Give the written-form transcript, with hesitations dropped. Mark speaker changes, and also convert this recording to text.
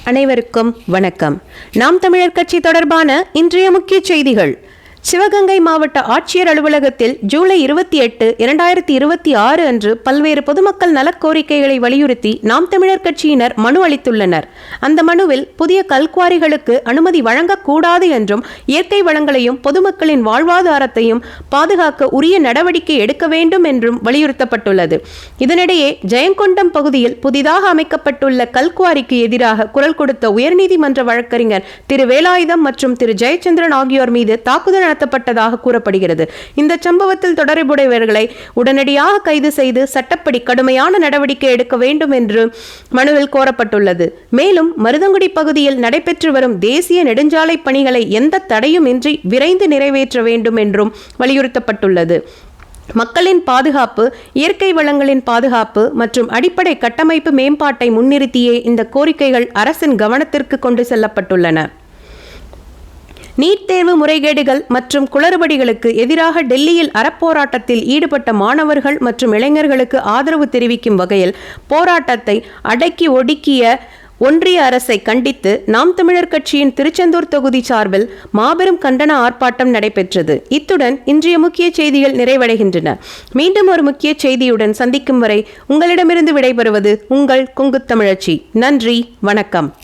Speaker 1: அனைவருக்கும் வணக்கம். நாம் தமிழர் கட்சி தொடர்பான இன்றைய முக்கிய செய்திகள். சிவகங்கை மாவட்ட ஆட்சியர் அலுவலகத்தில் ஜூலை 28, 2026 அன்று பல்வேறு பொதுமக்கள் நலக்கோரிக்கைகளை வலியுறுத்தி நாம் தமிழர் கட்சியினர் மனு அளித்துள்ளனர். அந்த மனுவில் புதிய கல்குவாரிகளுக்கு அனுமதி வழங்கக்கூடாது என்றும் இயற்கை வளங்களையும் பொதுமக்களின் வாழ்வாதாரத்தையும் பாதுகாக்க உரிய நடவடிக்கை எடுக்க வேண்டும் என்றும் வலியுறுத்தப்பட்டுள்ளது. இதனிடையே ஜெயங்கொண்டம் பகுதியில் புதிதாக அமைக்கப்பட்டுள்ள கல்குவாரிக்கு எதிராக குரல் கொடுத்த உயர்நீதிமன்ற வழக்கறிஞர் திரு வேலாயுதம் மற்றும் திரு ஜெயச்சந்திரன் ஆகியோர் மீது தாக்குதல் நடத்தப்பட்டதாக கூறப்படுகிறது. இந்த சம்பவத்தில் தொடர்புடையவர்களை உடனடியாக கைது செய்து சட்டப்படி கடுமையான நடவடிக்கை எடுக்க வேண்டும் என்று மனுவில் கோரப்பட்டுள்ளது. மேலும் மருதங்குடி பகுதியில் நடைபெற்று வரும் தேசிய நெடுஞ்சாலை பணிகளை எந்த தடையும் இன்றி விரைந்து நிறைவேற்ற வேண்டும் என்றும் வலியுறுத்தப்பட்டுள்ளது. மக்களின் பாதுகாப்பு, இயற்கை வளங்களின் பாதுகாப்பு மற்றும் அடிப்படை கட்டமைப்பு மேம்பாட்டை முன்னிறுத்தியே இந்த கோரிக்கைகள் அரசின் கவனத்திற்கு கொண்டு செல்லப்பட்டுள்ளன. நீட் தேர்வு முறைகேடுகள் மற்றும் குளறுபடிகளுக்கு எதிராக டெல்லியில் அறப்போராட்டத்தில் ஈடுபட்ட மாணவர்கள் மற்றும் இளைஞர்களுக்கு ஆதரவு தெரிவிக்கும் வகையில் போராட்டத்தை அடக்கி ஒடுக்கிய ஒன்றிய அரசை கண்டித்து நாம் தமிழர் கட்சியின் திருச்செந்தூர் தொகுதி சார்பில் மாபெரும் கண்டன ஆர்ப்பாட்டம் நடைபெற்றது. இத்துடன் இன்றைய முக்கிய செய்திகள் நிறைவடைகின்றன. மீண்டும் ஒரு முக்கிய செய்தியுடன் சந்திக்கும் வரை உங்களிடமிருந்து விடைபெறுவது உங்கள் கொங்கு தமிழச்சி. நன்றி, வணக்கம்.